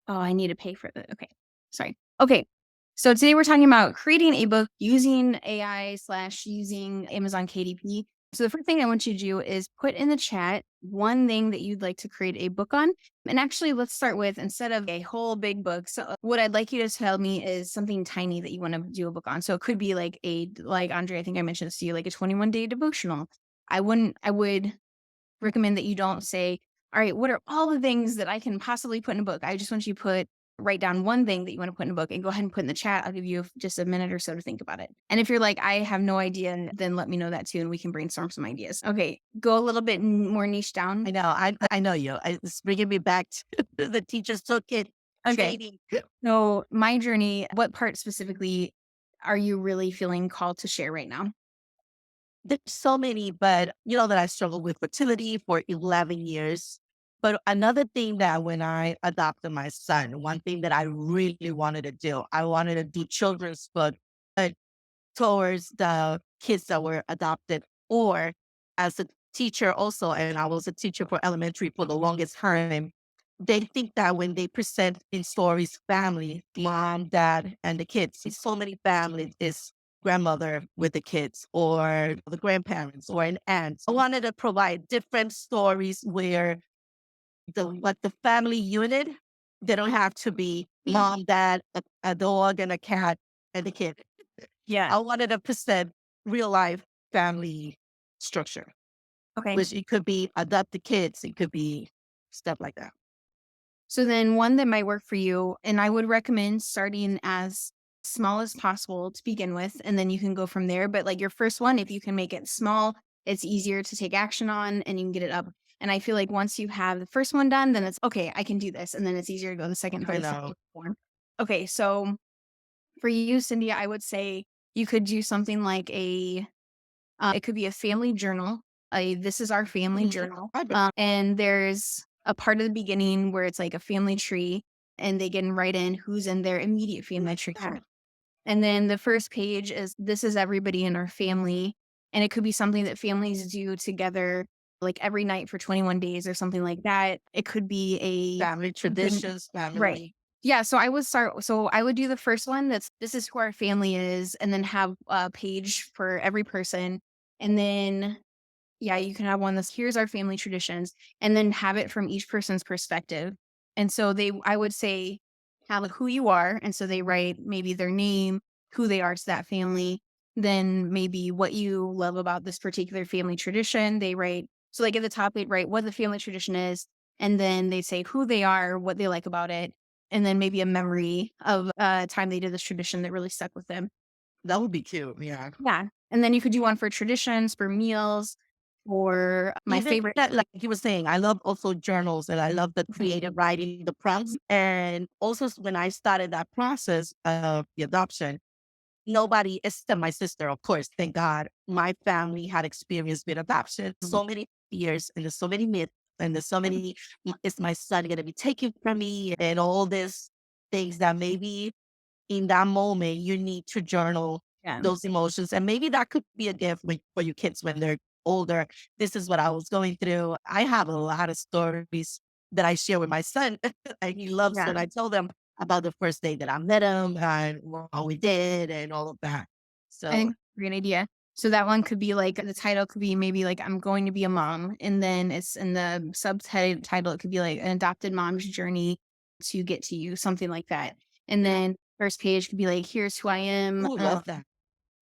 Oh, I need to pay for the okay. Sorry. Okay. So today we're talking about creating a book using AI slash using Amazon KDP. So the first thing I want you to do is put in the chat one thing that you'd like to create a book on. And actually, let's start with instead of a whole big book. So what I'd like you to tell me is something tiny that you want to do a book on. So it could be like Andre, I think I mentioned this to you, like a 21-day devotional. I would recommend that you don't say, all right, what are all the things that I can possibly put in a book? I just want you to write down one thing that you want to put in a book and go ahead and put in the chat. I'll give you just a minute or so to think about it. And if you're like, I have no idea, then let me know that too, and we can brainstorm some ideas. Okay, go a little bit more niche down. I know you. It's bringing me back to the teachers took it Okay, training. so my journey, what part specifically are you really feeling called to share right now? There's so many, but you know that I struggled with fertility for 11 years. But another thing that when I adopted my son, one thing that I really wanted to do, I wanted to do children's book uh, towards the kids that were adopted, or as a teacher also, and I was a teacher for elementary for the longest time. They think that when they present in stories, family, mom, dad, and the kids, see so many families is grandmother with the kids or the grandparents or an aunt. I wanted to provide different stories where the family unit, they don't have to be mom, dad, a dog, and a cat and the kid. Yeah. I wanted to present real life family structure, Okay. which it could be adopted kids, it could be stuff like that. So then one that might work for you, and I would recommend starting as small as possible to begin with, and then you can go from there. But like your first one, if you can make it small, it's easier to take action on and you can get it up. And I feel like once you have the first one done, then it's okay, I can do this. And then it's easier to go the second, I third, know. fourth one. Okay. So for you, Cindy, I would say you could do something like it could be a family journal. This is our family Mhm. journal. I bet. And there's a part of the beginning where it's like a family tree and they can write in who's in their immediate family tree. And then the first page is this is everybody in our family. And it could be something that families do together like every night for 21 days or something like that. It could be Family a good traditions, right. family. Yeah, so I would do the first one that's this is who our family is and then have a page for every person. And then yeah, you can have one that's here's our family traditions and then have it from each person's perspective. And so I would say, have who you are. And so they write maybe their name, who they are to that family, then maybe what you love about this particular family tradition. They write, so like at the top, they write what the family tradition is. And then they say who they are, what they like about it. And then maybe a memory of a time they did this tradition that really stuck with them. That would be cute. Yeah. Yeah. And then you could do one for traditions, for meals, for my Even favorite. that, like you were saying, I love also journals and I love the creative writing, the prompts. And also when I started that process of the adoption, nobody, except my sister, of course, thank God, my family had experience with adoption. So many years and there's so many myths and there's so many, is my son going to be taken from me? And all these things that maybe in that moment you need to journal Yeah. those emotions. And maybe that could be a gift for your kids when they're older. This is what I was going through. I have a lot of stories that I share with my son. And he loves Yeah. when I tell them about the first day that I met him and what we did and all of that. I So think great idea. So that one could be like the title could be maybe like I'm going to be a mom. And then it's in the subtitle, it could be like an adopted mom's journey to get to you, something like that. And then first page could be like, here's who I am. ooh, love that.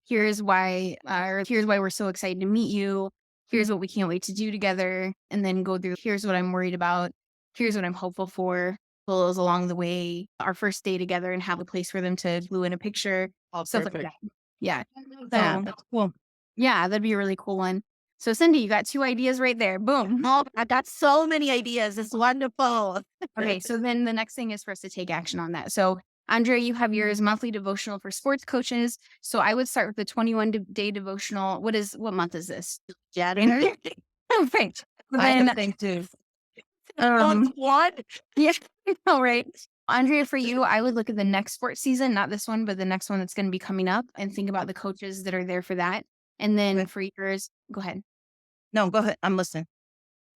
Here's why we're so excited to meet you. Here's what we can't wait to do together. And then go through, here's what I'm worried about. Here's what I'm hopeful for. Goals along the way, our first day together and have a place for them to glue in a picture, Oh, stuff like perfect. that. Yeah. I love that. So, That's cool. yeah, that'd be a really cool one. So, Cindy, you got 2 ideas right there. Boom. Oh, I got so many ideas. It's wonderful. Okay, so then the next thing is for us to take action on that. So, Andrea, you have yours monthly devotional for sports coaches. So, I would start with the 21 day devotional. What month is this? January. Perfect. I Then, think too. um, What? yeah, all right. Andrea, for you, I would look at the next sports season, not this one, but the next one that's going to be coming up and think about the coaches that are there for that. And then for yours, go ahead. No, go ahead. I'm listening.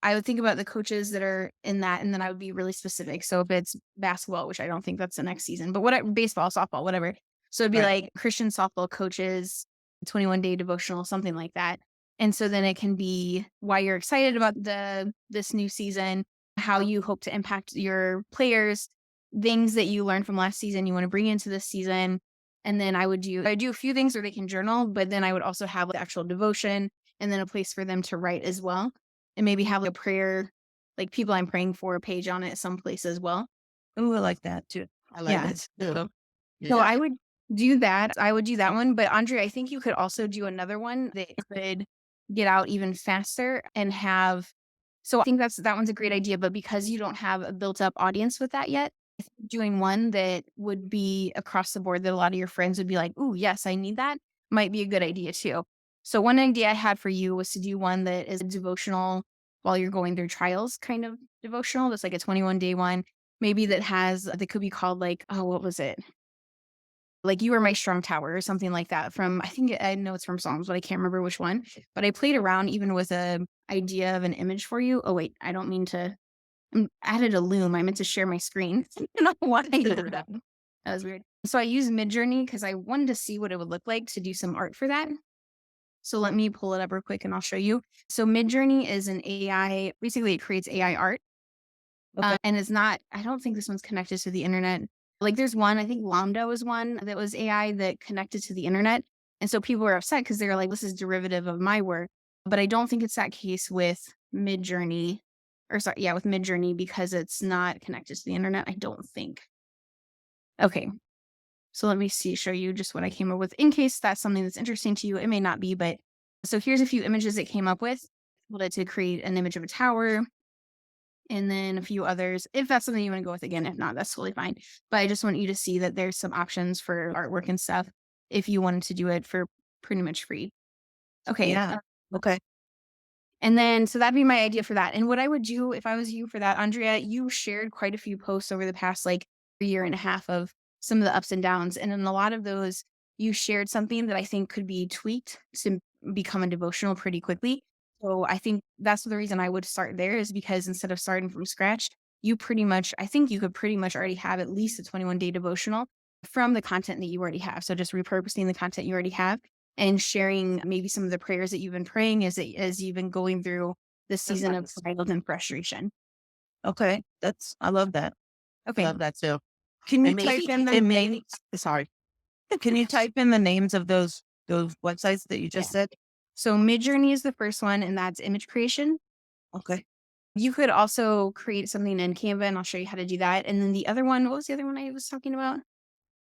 I would think about the coaches that are in that, and then I would be really specific. So if it's basketball, which I don't think that's the next season, but whatever, baseball, softball, whatever. So it'd be Right. like Christian softball coaches, 21-day devotional, something like that. And so then it can be why you're excited about this new season, how you hope to impact your players, things that you learned from last season you want to bring into this season. And then I do a few things where they can journal, but then I would also have the actual devotion and then a place for them to write as well. And maybe have a prayer, like people I'm praying for page on it someplace as well. Ooh, I like that too. I like Yeah. that too. So Yeah. I would do that. I would do that one. But Andre, I think you could also do another one that could get out even faster and have. So I think that one's a great idea. But because you don't have a built up audience with that yet, I think doing one that would be across the board that a lot of your friends would be like, "Ooh, yes, I need that," might be a good idea too. So one idea I had for you was to do one that is devotional while you're going through trials, kind of devotional. That's like a 21-day one. Maybe that could be called like, oh, what was it? Like, "You Are My Strong Tower" or something like that from I know it's from Psalms, but I can't remember which one. But I played around even with a idea of an image for you. Oh, wait, I don't mean to added a loom. I meant to share my screen. I don't know why I did that. That was weird. So I used Midjourney because I wanted to see what it would look like to do some art for that. So let me pull it up real quick and I'll show you. So Midjourney is an AI, basically it creates AI art. Okay. And it's not I don't think this one's connected to the internet. Like, there's one, I think Lambda was one that was AI that connected to the internet, and so people were upset because 'cause they're like, "This is derivative of my work." But I don't think it's that case with Midjourney with Midjourney because it's not connected to the internet, I don't think. Okay, so let me show you just what I came up with in case that's something that's interesting to you. It may not be, but so here's a few images it came up with. Wanted to create an image of a tower, and then a few others, if that's something you wanna go with again, if not, that's totally fine. But I just want you to see that there's some options for artwork and stuff if you wanted to do it for pretty much free. Okay, Yeah. Okay. and then so that'd be my idea for that, and what I would do if I was you for that, Andrea, you shared quite a few posts over the past, like, year and a half of some of the ups and downs, and in a lot of those, you shared something that I think could be tweaked to become a devotional pretty quickly. So I think that's the reason I would start there is because instead of starting from scratch, I think you could pretty much already have at least a 21-day devotional from the content that you already have. So just repurposing the content you already have and sharing maybe some of the prayers that you've been praying as you've been going through this That's season of nice. trials and frustration. Okay. I love that. Okay. Love that too. Can you And type maybe, in the and name maybe, sorry. can you type in the names of those websites that you Yeah. just said? So Midjourney is the first one, and that's image creation. Okay. You could also create something in Canva, and I'll show you how to do that. And then the other one, what was the other one I was talking about?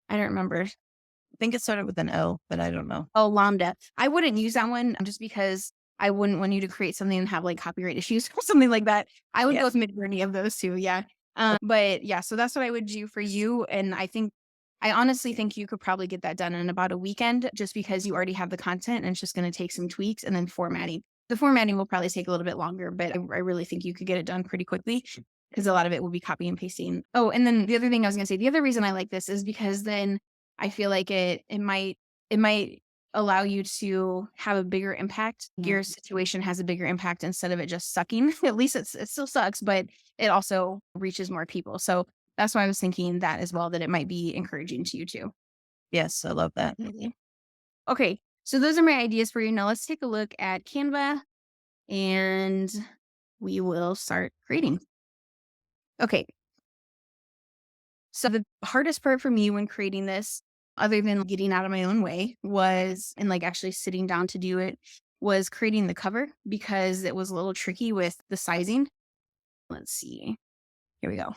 I don't remember. I think it started with an L, but I don't know. Oh, Lambda. I wouldn't use that one just because I wouldn't want you to create something and have like copyright issues or something like that. I would Yeah. go with Midjourney of those two. Yeah. But yeah, so that's what I would do for you. And I honestly think you could probably get that done in about a weekend just because you already have the content and it's just going to take some tweaks and then formatting. The formatting will probably take a little bit longer, but I really think you could get it done pretty quickly because a lot of it will be copy and pasting. Oh, and then the other thing I was going to say, the other reason I like this is because then I feel like it might allow you to have a bigger impact. Your situation has a bigger impact instead of it just sucking. At least it still sucks, but it also reaches more people. So that's why I was thinking that as well, that it might be encouraging to you too. Yes, I love that. Mhm. Okay. So those are my ideas for you. Now let's take a look at Canva and we will start creating. Okay. So the hardest part for me when creating this, other than getting out of my own way, was and like actually sitting down to do it, was creating the cover because it was a little tricky with the sizing. Let's see. Here we go.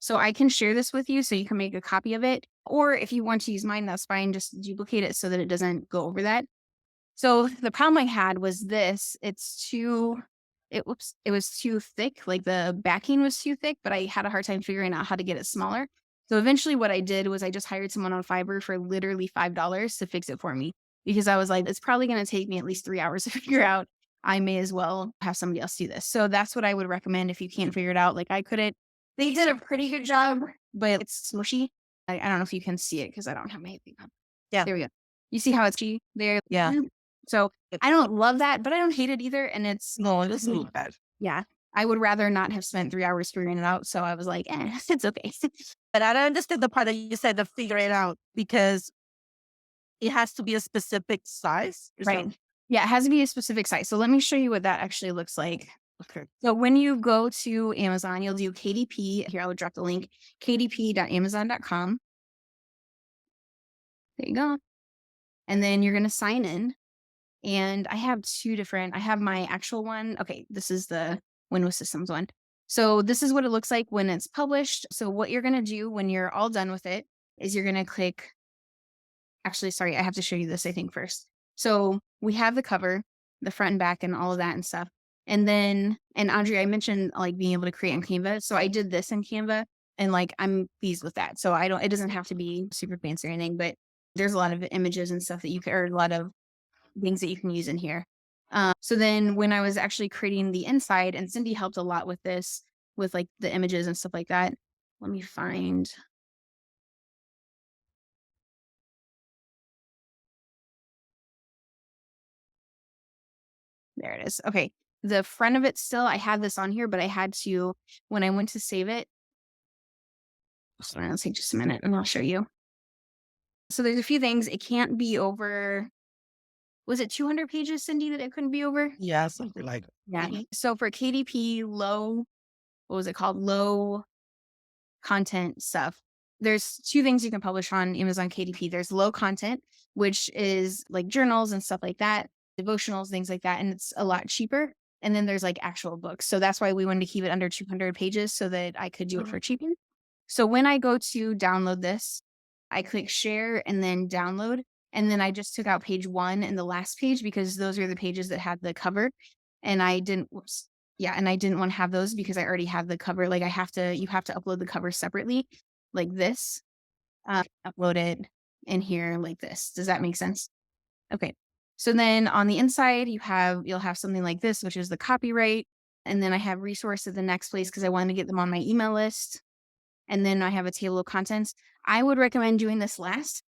So I can share this with you so you can make a copy of it. Or if you want to use mine, that's fine. Just duplicate it so that it doesn't go over that. So the problem I had was this. It was too thick. Like the backing was too thick, but I had a hard time figuring out how to get it smaller. So eventually what I did was I just hired someone on Fiverr for literally $5 to fix it for me because I was like, it's probably going to take me at least 3 hours to figure out. I may as well have somebody else do this. So that's what I would recommend if you can't figure it out. Like I couldn't, they did a pretty good job, but it's smushy. I don't know if you can see it because I don't have my thing on. Yeah. There we go. You see how it's smushy there? Yeah. So Yep. I don't love that, but I don't hate it either, and it's No, it doesn't look bad. yeah. I would rather not have spent 3 hours figuring it out. So I was like, it's okay. But I don't understand the part that you said to figure it out because it has to be a specific size or Right. something. Yeah, it has to be a specific size. So let me show you what that actually looks like. Okay. So when you go to Amazon, you'll do KDP. Here, I will drop the link, kdp.amazon.com. There you go. And then you're going to sign in. And I have I have my actual one. Okay, this is the Windows Systems one. So this is what it looks like when it's published. So what you're going to do when you're all done with it is you're going to click, actually, sorry, I have to show you this, I think, first. So we have the cover, the front and back and all of that and stuff. And then, and Andrea, I mentioned like being able to create on Canva. So I did this in Canva and like I'm pleased with that. So it doesn't have to be super fancy or anything, but there's a lot of images and stuff that you can, or a lot of things that you can use in here. So then when I was actually creating the inside, and Cindy helped a lot with this, with like the images and stuff like that. Let me find, there it is. Okay. The front of it still, I had this on here, but I had to, when I went to save it, sorry, let's take just a minute and I'll show you. So there's a few things. It can't be over, was it 200 pages, Cindy, that it couldn't be over? Yeah, something like Yeah. that. So for KDP low, what was it called? Low content stuff. There's two things you can publish on Amazon KDP. There's low content, which is like journals and stuff like that, devotionals, things like that. And it's a lot cheaper. And then there's like actual books. So that's why we wanted to keep it under 200 pages so that I could do it for cheaper. So when I go to download this, I click share and then download. And then I just took out page 1 and the last page because those are the pages that had the cover. And I didn't, whoops, yeah, and I didn't want to have those because I already have the cover. Like you have to upload the cover separately, like this. Upload it in here like this. Does that make sense? Okay. So then on the inside, you'll have something like this, which is the copyright. And then I have resource at the next place because I wanted to get them on my email list. And then I have a table of contents. I would recommend doing this last.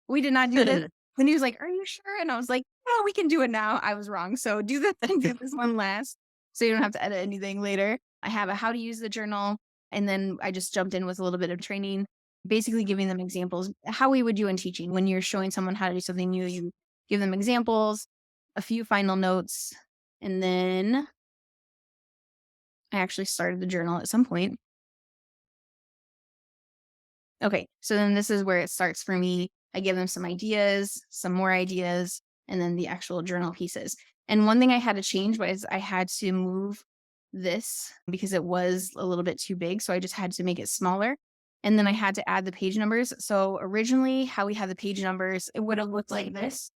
We did not do this. When he was like, "Are you sure?" And I was like, "Oh, we can do it now." I was wrong. So do do this one last, so you don't have to edit anything later. I have a how to use the journal, and then I just jumped in with a little bit of training, basically giving them examples how we would do in teaching. When you're showing someone how to do something new, you give them examples, a few final notes, and then I actually started the journal at some point. Okay, so then this is where it starts for me. I give them some ideas, some more ideas, and then the actual journal pieces. And one thing I had to change was I had to move this because it was a little bit too big. So I just had to make it smaller. And then I had to add the page numbers. So originally, how we had the page numbers, it would have looked like this.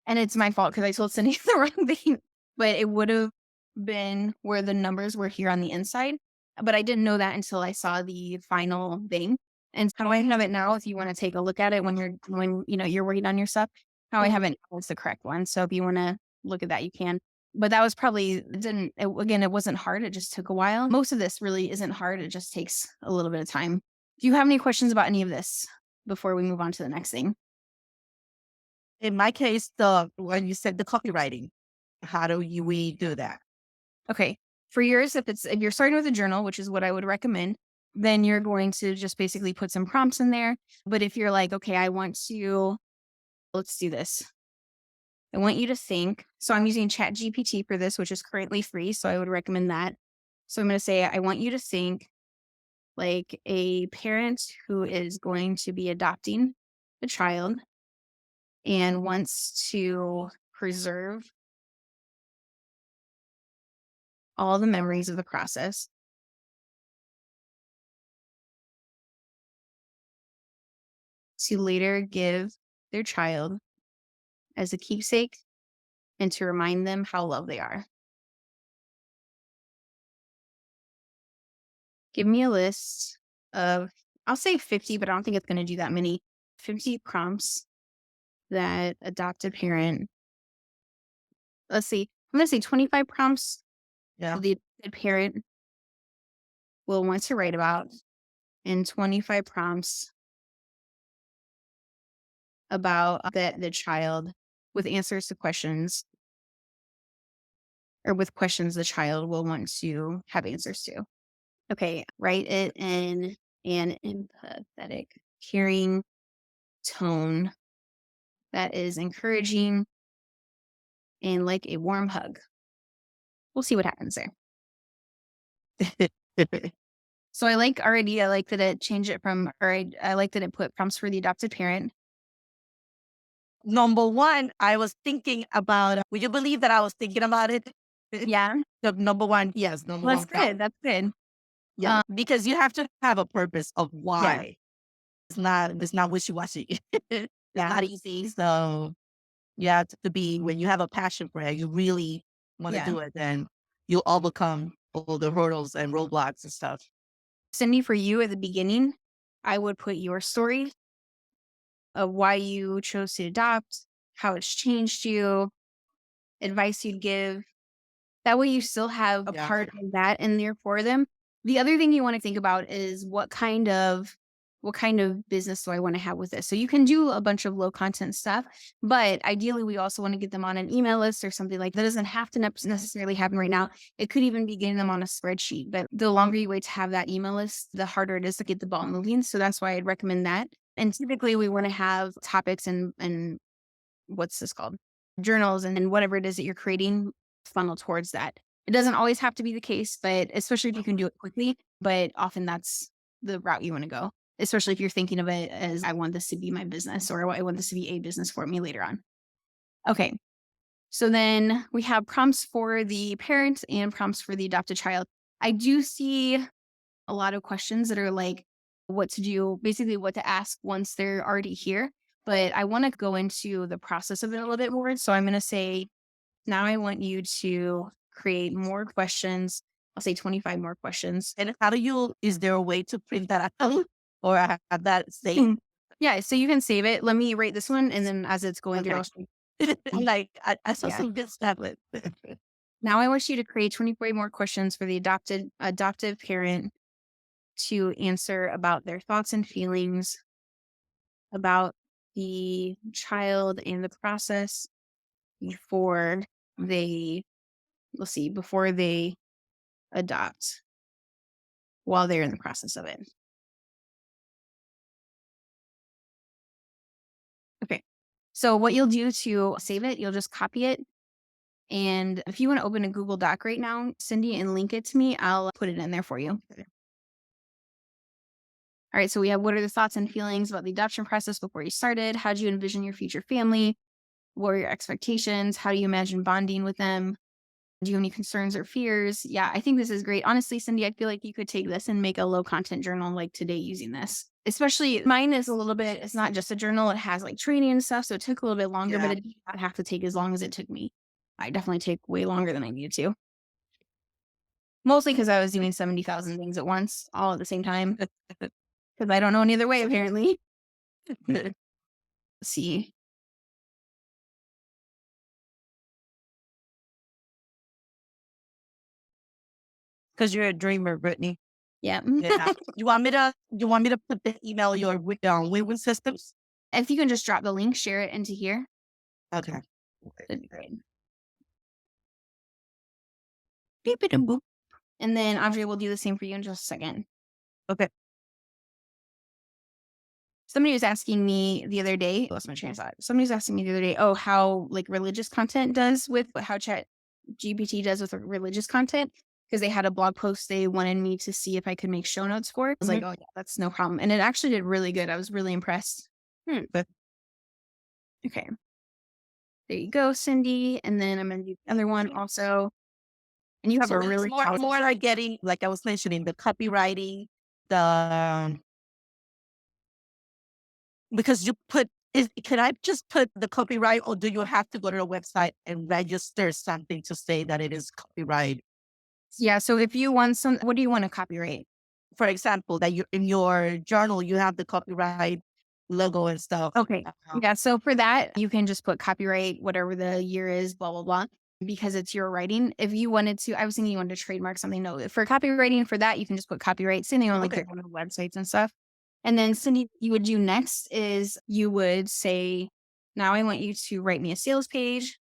And it's my fault because I told Cindy the wrong thing, but it would have been where the numbers were here on the inside. But I didn't know that until I saw the final thing. And how I have it now, if you want to take a look at it when you're working on your stuff, how I have it now is the correct one. So if you want to look at that, you can. But that was probably again, it wasn't hard. It just took a while. Most of this really isn't hard. It just takes a little bit of time. Do you have any questions about any of this before we move on to the next thing? In my case, the when you said the copywriting, how do we do that? Okay. For yours, if you're starting with a journal, which is what I would recommend, then you're going to just basically put some prompts in there. But if you're like, okay, let's do this. I want you to think. So I'm using Chat GPT for this, which is currently free. So I would recommend that. So I'm going to say, I want you to think like a parent who is going to be adopting a child and wants to preserve all the memories of the process to later give their child as a keepsake and to remind them how loved they are. Give me a list of, I'll say 50, but I don't think it's going to do that many. 50 prompts that adopted parent, let's see, I'm going to say 25 prompts Yeah. the adopted parent will want to write about, and 25 prompts about the child with answers to questions or with questions the child will want to have answers to. Okay, write it in an empathetic, caring tone that is encouraging and like a warm hug. We'll see what happens there. So I like that it changed it from, or I like that it put prompts for the adopted parent. Number one, I was thinking about, would you believe that I was thinking about it? Yeah, The number one, yes, number well, one that's prompt. good. That's good. Yeah, because you have to have a purpose of Yeah, why. It's not wishy-washy. It's yeah, not easy. So you have to be, when you have a passion for it, you really want to yeah. do it, then you'll overcome all the hurdles and roadblocks and stuff. Cindy, for you at the beginning, I would put your story of why you chose to adopt, how it's changed you, advice you'd give. That way you still have a Yeah. part of that in there for them. The other thing you want to think about is what kind of business do I want to have with this? So you can do a bunch of low content stuff, but ideally we also want to get them on an email list or something like that. Doesn't have to necessarily happen right now. It could even be getting them on a spreadsheet, but the longer you wait to have that email list, the harder it is to get the ball moving. So that's why I'd recommend that. And typically we want to have topics and what's this called? Journals and whatever it is that you're creating funnel towards that. It doesn't always have to be the case, but especially if you can do it quickly, but often that's the route you want to go, especially if you're thinking of it as I want this to be my business or I want this to be a business for me later on. Okay. So then we have prompts for the parent and prompts for the adopted child. I do see a lot of questions that are like what to do, basically what to ask once they're already here. But I want to go into the process of it a little bit more. So I'm going to say, now I want you to create more questions. I'll say 25 more questions. And is there a way to print that out or have that saved? Yeah, so you can save it. Let me rate this one. And then as it's going through, Okay. I'll show you. Like, I saw Yeah. some good stuff. Now I want you to create 24 more questions for the adoptive parent to answer about their thoughts and feelings about the child and the process before they, before they adopt, while they're in the process of it. Okay. So what you'll do to save it, you'll just copy it. And if you want to open a Google Doc right now, Cindy, and link it to me, I'll put it in there for you. All right. So we have, what are the thoughts and feelings about the adoption process before you started? How do you envision your future family? What are your expectations? How do you imagine bonding with them? Do you have any concerns or fears? Yeah, I think this is great. Honestly, Cindy, I feel like you could take this and make a low content journal like today using this. Especially mine is a little bit, it's not just a journal, it has like training and stuff. So it took a little bit longer, but Yeah. it did not have to take as long as it took me. I definitely take way longer than I needed to. Mostly because I was doing 70,000 things at once, all at the same time. Because I don't know any other way, apparently. Let's see. Because you're a dreamer, Brittany. Yeah. Yeah. You want me to put the email your Win-Win Systems? If you can just drop the link, share it into here, Okay. that'd be great. Beep it and boop. And then Audrey will do the same for you in just a second. Okay. Somebody was asking me the other day, lost my train of thought. Somebody was asking me the other day, oh, how like religious content does with how Chat GPT does with religious content. Because they had a blog post they wanted me to see if I could make show notes for it. I was like, oh yeah, that's no problem. And it actually did really good. I was really impressed. Okay. Okay. There you go, Cindy. And then I'm gonna do the other one also. And you have So a it's really more like getting, like I was mentioning, the copywriting, the because you put can I just put the copyright, or do you have to go to the website and register something to say that it is copyright? yeah. So if you want what do you want to copyright? For example, that you in your journal you have the copyright logo and stuff. Okay. Yeah. So for that, you can just put copyright, whatever the year is, blah, blah, blah, because it's your writing. If you wanted to, I was thinking you wanted to trademark something. No, for copywriting for that, you can just put copyright, same thing on like Okay. one of the websites and stuff. And then Cindy, you would do next is you would say, now I want you to write me a sales page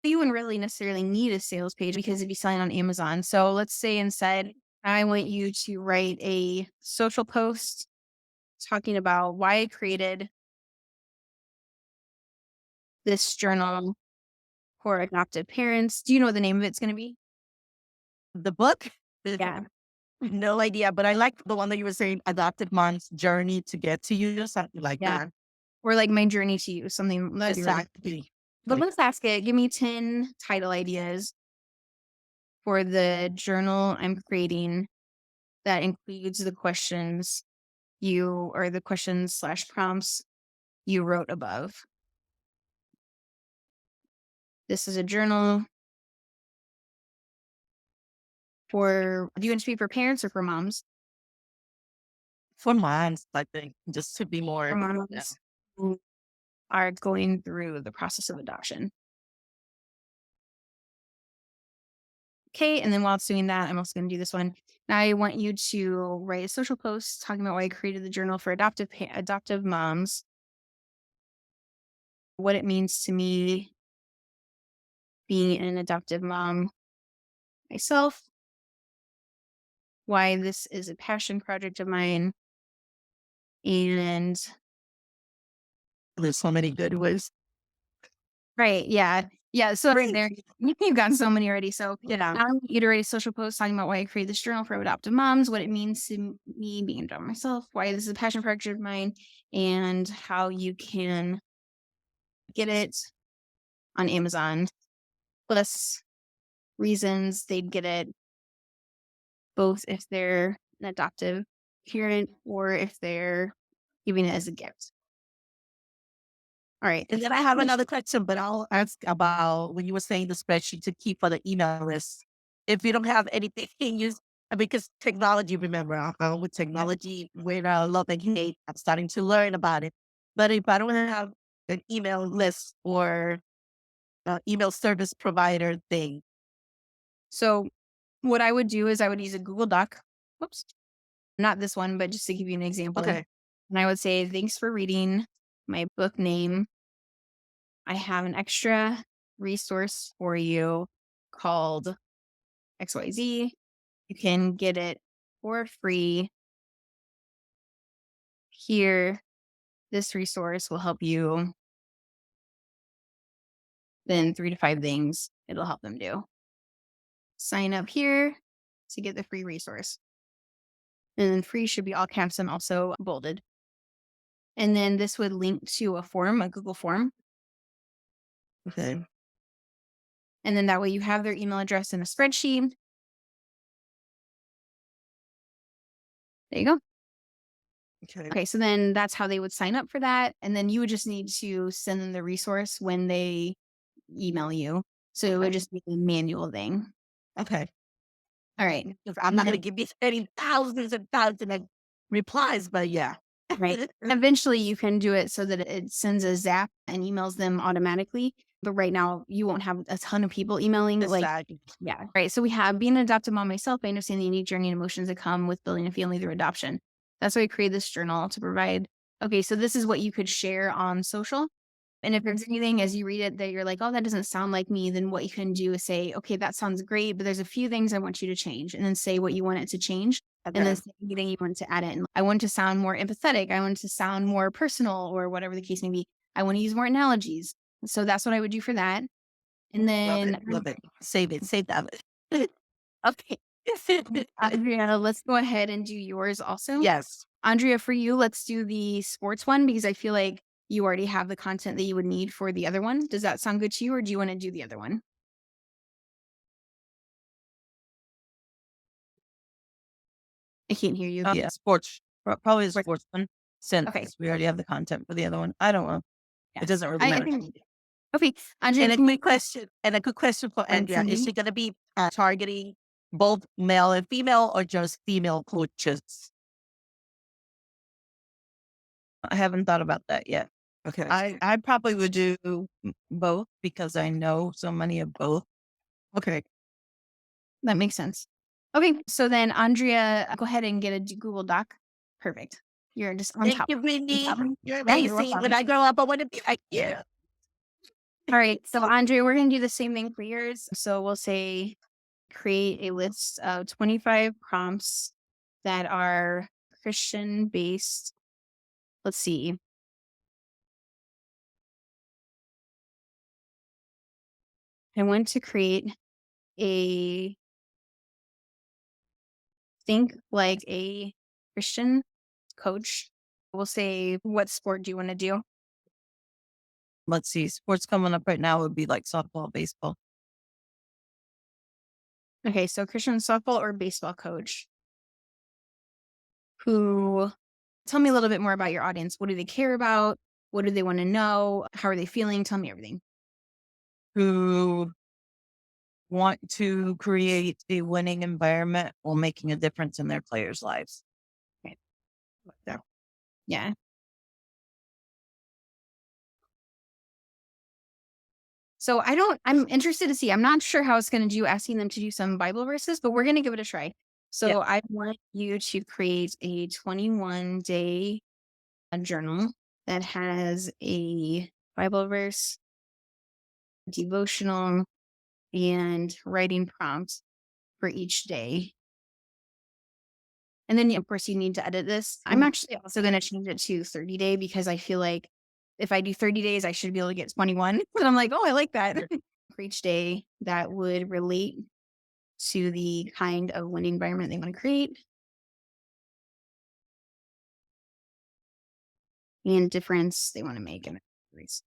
you wouldn't really necessarily need a sales page because it'd be selling on Amazon. So let's say instead, I want you to write a social post talking about why I created this journal for adoptive parents. Do you know what the name of it's going to be? The book? Yeah. No idea, but I like the one that you were saying, Adopted Mom's Journey to Get to You, something like Yeah. that. Or like my journey to you, something that'd be really. Exactly. But let's ask it. Give me 10 title ideas for the journal I'm creating that includes the questions or the questions slash prompts you wrote above. This is a journal do you want it to be for parents or for moms? For moms, I think, just to be For more, yeah. moms who are going through the process of adoption. Okay, and then while it's doing that, I'm also going to do this one. Now I want you to write a social post talking about why I created the journal for adoptive moms, what it means to me being an adoptive mom myself, why this is a passion project of mine, and There's so many good ways. right, yeah, yeah. So right there, you've got so many already. So Yeah. now I want you to write a social post talking about why I created this journal for adoptive moms, what it means to me being a adopted myself, why this is a passion project of mine, and how you can get it on Amazon. Plus reasons they'd get it, both if they're an adoptive parent or if they're giving it as a gift. All right. And then I have another question, but I'll ask about when you were saying the spreadsheet to keep for the email list. If you don't have anything, use because technology, remember, with technology, we're love and hate. I'm starting to learn about it. But if I don't have an email list or email service provider thing, So what I would do is I would use a Google Doc. Whoops. Not this one, but just to give you an example. okay, And I would say, thanks for reading my book name. I have an extra resource for you called XYZ. You can get it for free here. This resource will help you. Then 3 to 5 things it'll help them do. Sign up here to get the free resource. And then free should be all caps and also bolded. And then this would link to a form, a Google form. okay, And then that way you have their email address in a spreadsheet. There you go. okay, Okay, so then that's how they would sign up for that. And then you would just need to send them the resource when they email you. So it would just be a manual thing. okay. All right. 'Cause I'm not going to give you any thousands and thousands of replies, but yeah. Right. Eventually you can do it so that it sends a zap and emails them automatically. But right now you won't have a ton of people emailing. Exactly. Yeah. Right. So we have being an adopted mom myself. I understand the unique journey and emotions that come with building a family through adoption. That's why I created this journal to provide. Okay. So this is what you could share on social. And if there's anything as you read it that you're like, oh, that doesn't sound like me, then what you can do is say, okay, that sounds great, but there's a few things I want you to change, and then say what you want it to change. And then Okay. say anything you want to add in. I want it to sound more empathetic. I want it to sound more personal or whatever the case may be. I want to use more analogies. So that's what I would do for that. And Love then, it. Love it. Save it. Save that. okay, Andrea, let's go ahead and do yours also. Yes. Andrea, for you, let's do the sports one because I feel like you already have the content that you would need for the other one. Does that sound good to you, or do you want to do the other one? I can't hear you. Yeah, sports. Probably the Sports. sports one, since Okay. we already have the content for the other one. I don't know. Yeah. It doesn't really I matter. think, okay, Andrea, And a can you quick question. And a quick question for Andrea. Is Cindy? she going to be targeting both male and female or just female coaches? I haven't thought about that yet. Okay. I probably would do both because I know so many of both. Okay. That makes sense. Okay, so then Andrea, go ahead and get a Google Doc. Perfect. You're just on Thank top. you, Mindy. Yeah, You're yeah, you're amazing. welcome. When I grow up, I want to be like you. All right. So, Andre, we're going to do the same thing for yours. So, we'll say create a list of 25 prompts that are Christian based. Let's see. I want to create a think like a Christian coach. We'll say, what sport do you want to do? Let's see. Sports coming up right now would be like softball, baseball. Okay, so Christian softball or baseball coach who tell me a little bit more about your audience. What do they care about? What do they want to know? How are they feeling? Tell me everything. Who want to create a winning environment while making a difference in their players' lives. Okay. Yeah. So I'm interested to see. I'm not sure how it's going to do asking them to do some Bible verses, but we're going to give it a try. So Yeah. I want you to create a 21-day journal that has a Bible verse, devotional, and writing prompts for each day. And then, of course, you need to edit this. I'm actually also going to change it to 30-day because I feel like if I do 30 days, I should be able to get 21. But I'm like, oh, I like that. For each day that would relate to the kind of winning environment they want to create and difference they want to make in their lives.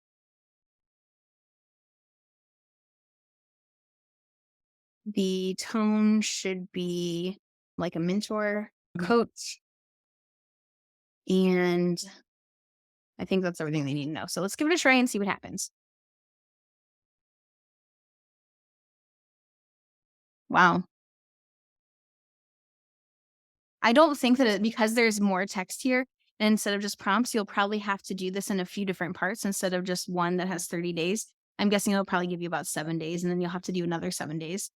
The tone should be like a mentor, coach, and I think that's everything they need to know. So let's give it a try and see what happens. Wow. I don't think that because there's more text here, and instead of just prompts, you'll probably have to do this in a few different parts instead of just one that has 30 days. I'm guessing it'll probably give you about 7 days, and then you'll have to do another 7 days.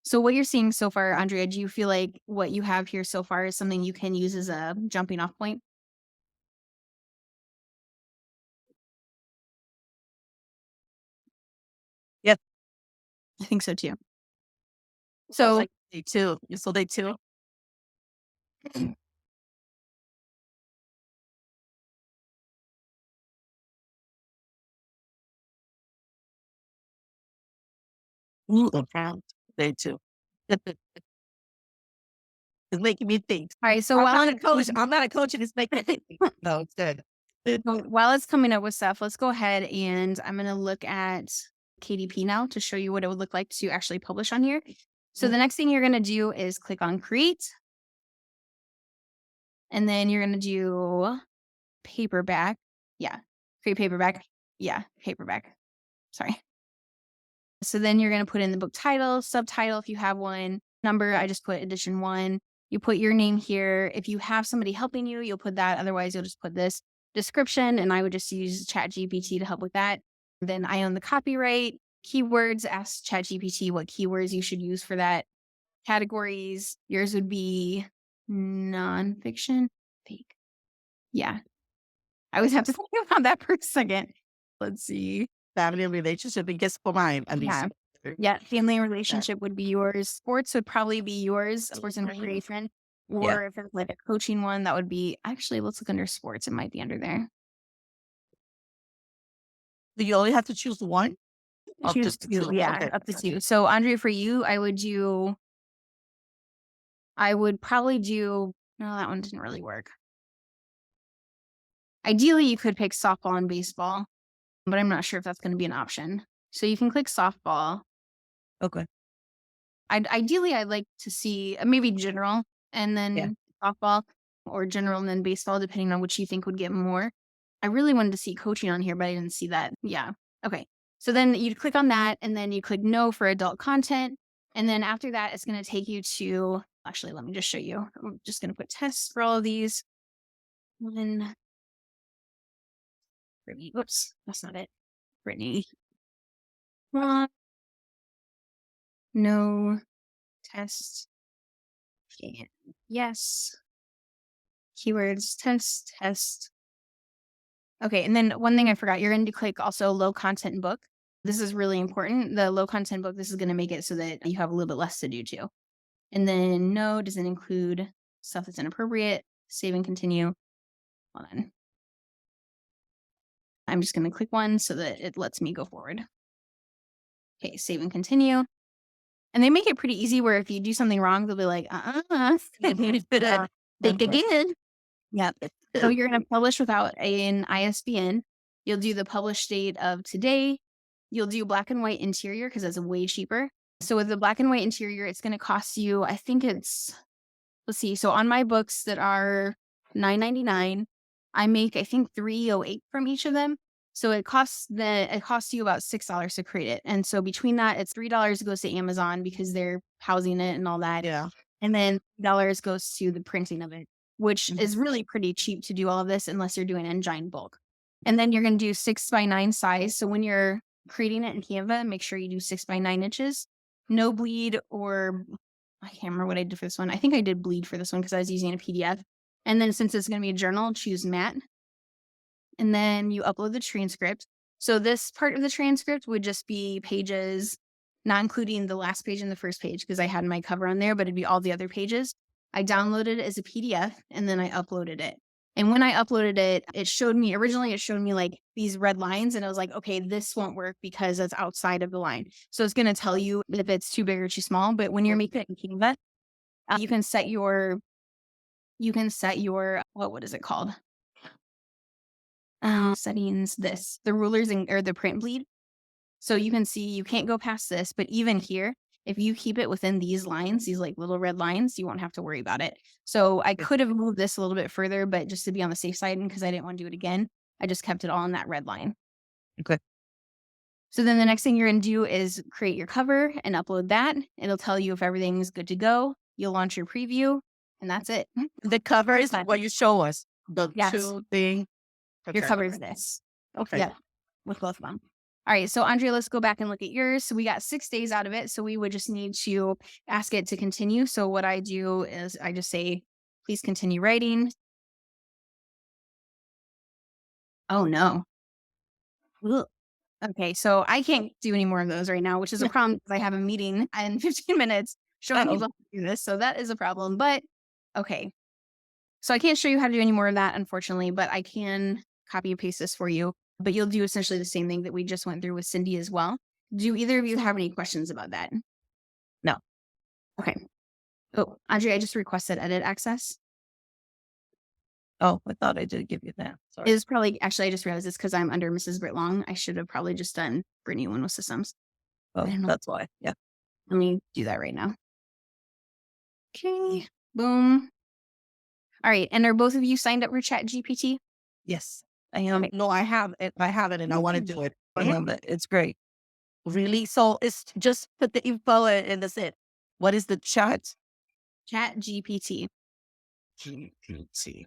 So what you're seeing so far, Andrea, do you feel like what you have here so far is something you can use as a jumping off point? Yep. I think so too. So So like day two. So day two. Day two. It's making me think. all right, so I'm while not a coach. I'm not a coach, and it's making me think. No, it's good. while it's coming up with stuff, let's go ahead and I'm going to look at KDP now to show you what it would look like to actually publish on here. So the next thing you're going to do is click on create. And then you're going to do paperback. Yeah. Create paperback. Yeah. Paperback. Sorry. So then you're going to put in the book title, subtitle if you have one, number. I just put edition 1. You put your name here. If you have somebody helping you, you'll put that. Otherwise, you'll just put this description. And I would just use ChatGPT to help with that. Then I own the copyright. Keywords, ask ChatGPT what keywords you should use for that. Categories, yours would be nonfiction. Fake. Yeah. I always have to think about that for a second. Let's see. Family and relationship. It gets for mine at least. Yeah. Yeah. Family and relationship would be yours. Sports would probably be yours. Sports and recreation. Or if it's like a coaching one, that would be actually, let's look under sports. It might be under there. Do you only have to choose one? Or Choose just two. two? Yeah. Okay. Up to 2. So, Andre, for you, I would probably do, no, that one didn't really work. Ideally, you could pick softball and baseball, but I'm not sure if that's going to be an option. So you can click softball. Okay. Ideally, I'd like to see maybe general and then softball or general and then baseball, depending on which you think would get more. I really wanted to see coaching on here, but I didn't see that. Yeah. Okay. So then you click on that and then you click no for adult content. And then after that, it's going to take you to, actually, let me just show you. I'm just going to put tests for all of these. One. Brittany. Whoops. That's not it. Brittany. Wrong. No. Test. And yes. Keywords. Test. Okay. And then one thing I forgot, you're going to click also low content book. This is really important. The low content book, this is going to make it so that you have a little bit less to do too. And then no doesn't include stuff that's inappropriate. Save and continue. Hold on. I'm just going to click one so that it lets me go forward. Okay, save and continue. And they make it pretty easy where if you do something wrong, they'll be like, think again. Yep. So you're going to publish without an ISBN. You'll do the publish date of today. You'll do black and white interior because that's way cheaper. So with the black and white interior, it's going to cost you, I think it's, let's see. So on my books that are $9.99, I make, I think, $3.08 from each of them. So it costs you about $6 to create it. And so between that, it's $3 goes to Amazon because they're housing it and all that. Yeah. And then $3 goes to the printing of it, which is really pretty cheap to do all of this unless you're doing in giant bulk. And then you're going to do 6x9 size. So when you're creating it in Canva, make sure you do 6x9 inches. No bleed, or I can't remember what I did for this one. I think I did bleed for this one because I was using a PDF. And then since it's going to be a journal, choose matte. And then you upload the transcript. So this part of the transcript would just be pages, not including the last page and the first page because I had my cover on there, but it'd be all the other pages. I downloaded it as a PDF and then I uploaded it. And when I uploaded it, originally it showed me like these red lines. And I was like, okay, this won't work because it's outside of the line. So it's going to tell you if it's too big or too small. But when you're making it in Canva, you can set your, what is it called? Settings, the rulers or the print bleed. So you can see you can't go past this, but even here, if you keep it within these lines, these like little red lines, you won't have to worry about it. So I could have moved this a little bit further, but just to be on the safe side and because I didn't want to do it again, I just kept it all in that red line. Okay. So then the next thing you're going to do is create your cover and upload that. It'll tell you if everything's good to go. You'll launch your preview and that's it. The cover is what you show us. The Yes. two thing. Your cover is this. Okay. Yeah, with both of them. All right, so Andrea, let's go back and look at yours. So we got 6 days out of it. So we would just need to ask it to continue. So what I do is I just say, please continue writing. Oh no. Ugh. Okay, so I can't do any more of those right now, which is a problem because I have a meeting in 15 minutes showing people how to do this. So that is a problem, but okay. So I can't show you how to do any more of that, unfortunately, but I can copy and paste this for you. But you'll do essentially the same thing that we just went through with Cindy as well. Do either of you have any questions about that? No. Okay. Oh, Andrea, I just requested edit access. Oh, I thought I did give you that. Sorry. Is probably, actually, I just realized it's because I'm under Mrs. Britt Long. I should have probably just done Brittany One with systems. Oh, that's why. Yeah. Let me do that right now. Okay. Boom. All right. And are both of you signed up for ChatGPT? Yes. I am. No, I have it. I have it and I want to do it. I love it. It's great. Really? So it's just put the info and that's it. What is the chat? ChatGPT. GPT.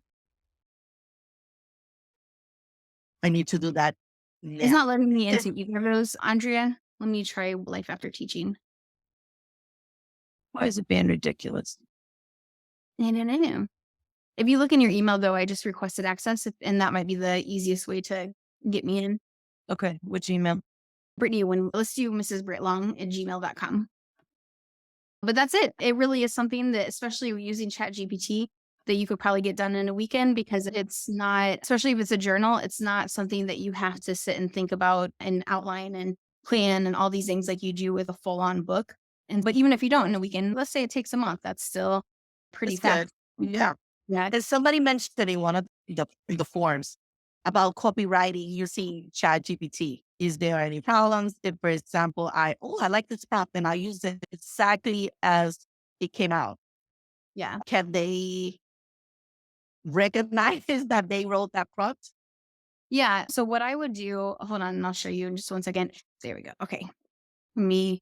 I need to do that. It's not letting me into either of those, Andrea. Let me try Life After Teaching. Why is it being ridiculous? No. If you look in your email, though, I just requested access, and that might be the easiest way to get me in. Okay. Which email? Brittany, let's do Mrs. Britlong@gmail.com. But that's it. It really is something that, especially using ChatGPT, that you could probably get done in a weekend because it's not, especially if it's a journal, it's not something that you have to sit and think about and outline and plan and all these things like you do with a full-on book. But even if you don't in a weekend, let's say it takes a month, that's still pretty It's fast. good. Yeah. Yeah. And somebody mentioned in one of the forums about copywriting using ChatGPT. Is there any problems if, for example, I like this prompt and I use it exactly as it came out? Yeah. Can they recognize that they wrote that prompt? Yeah. So what I would do, hold on, and I'll show you in just 1 second. There we go. Okay. Let me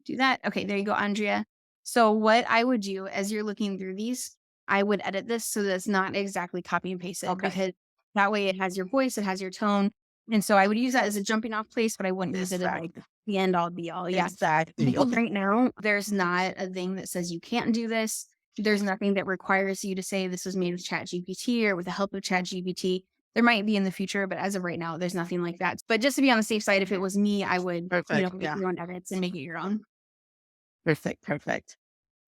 do that. Okay. There you go, Andrea. So what I would do as you're looking through these, I would edit this so that it's not exactly copy and paste it because that way it has your voice, it has your tone. And so I would use that as a jumping off place, but I wouldn't use it as like the end all be all. Yeah. Exactly. Because right now, there's not a thing that says you can't do this. There's nothing that requires you to say this was made with ChatGPT or with the help of ChatGPT. There might be in the future, but as of right now, there's nothing like that. But just to be on the safe side, if it was me, I would, Perfect. make Yeah. your own edits and make it your own. Perfect. Perfect.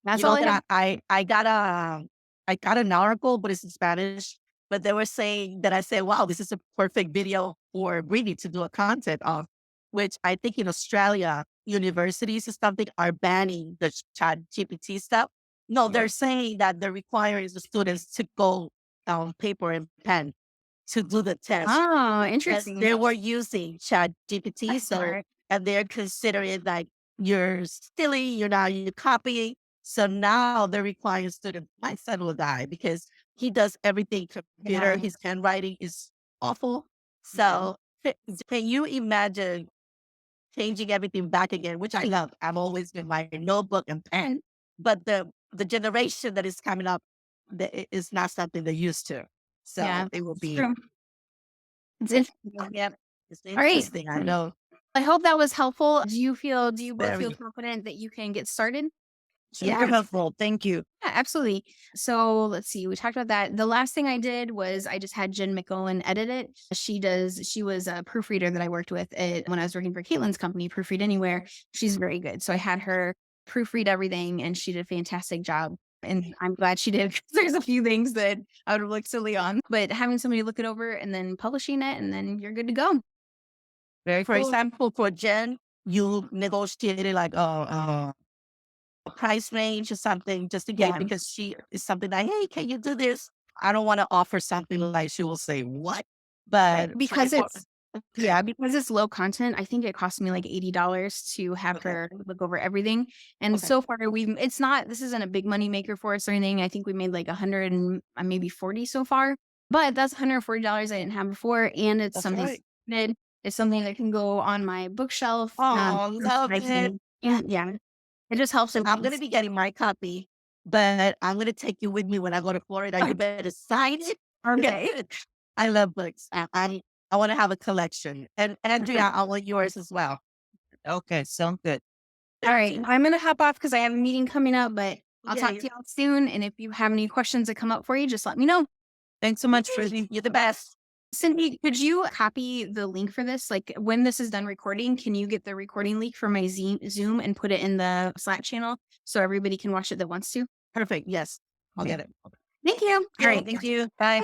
That's You all know I have. that I got an article, but it's in Spanish. But they were saying that I said, "Wow, this is a perfect video for Brittany to do a content of," which I think in Australia, universities or something are banning the Chat GPT stuff. No, they're saying that they're requiring the students to go paper and pen to do the test. Oh, And interesting. they were using Chat GPT, That's so smart. and they're considering like you're stealing, you're copying. So now they're requiring students. My son will die because he does everything computer. Yeah. His handwriting is awful. So can you imagine changing everything back again, which I love. I've always been my notebook and pen, but the generation that is coming up is not something they're used to. So Yeah. it will It's be true. It's interesting. yep. It's All right. interesting. I know. I hope that was helpful. Do you both feel Very. confident that you can get started? Super Yeah. helpful. Thank you. Yeah, absolutely. So let's see. We talked about that. The last thing I did was I just had Jen McGowan edit it. She was a proofreader that I worked with when I was working for Caitlin's company, Proofread Anywhere. She's very good. So I had her proofread everything and she did a fantastic job. And I'm glad she did, 'cause there's a few things that I would have looked silly on. But having somebody look it over and then publishing it, and then you're good to go. Very For cool. example, for Jen, you negotiated like a price range or something just in case Yeah. because she is something like, hey, can you do this? I don't want to offer something like she will say, what? Right. But Because it's Yeah, because it's low content, I think it cost me like $80 to have okay. her look over everything. And Okay. so far this isn't a big money maker for us or anything. I think we made like 100 and maybe 40 so far. But that's $140 I didn't have before. And it's That's something right. good. It's something that can go on my bookshelf. Oh, love I it. can, yeah. It just helps. I'm going to be getting my copy, but I'm going to take you with me when I go to Florida. You better sign it. Okay. I love books. I want to have a collection. And Andrea, I want yours as well. Okay. Sounds good. All right. I'm going to hop off because I have a meeting coming up, but I'll talk Yay. to y'all soon. And if you have any questions that come up for you, just let me know. Thanks so much, Yay. Brittany. You're the best. Cindy, could you copy the link for this? Like when this is done recording, can you get the recording link for my Zoom and put it in the Slack channel so everybody can watch it that wants to? Perfect. Yes, I'll Okay. get it. Thank you. All right. Thank you. Bye.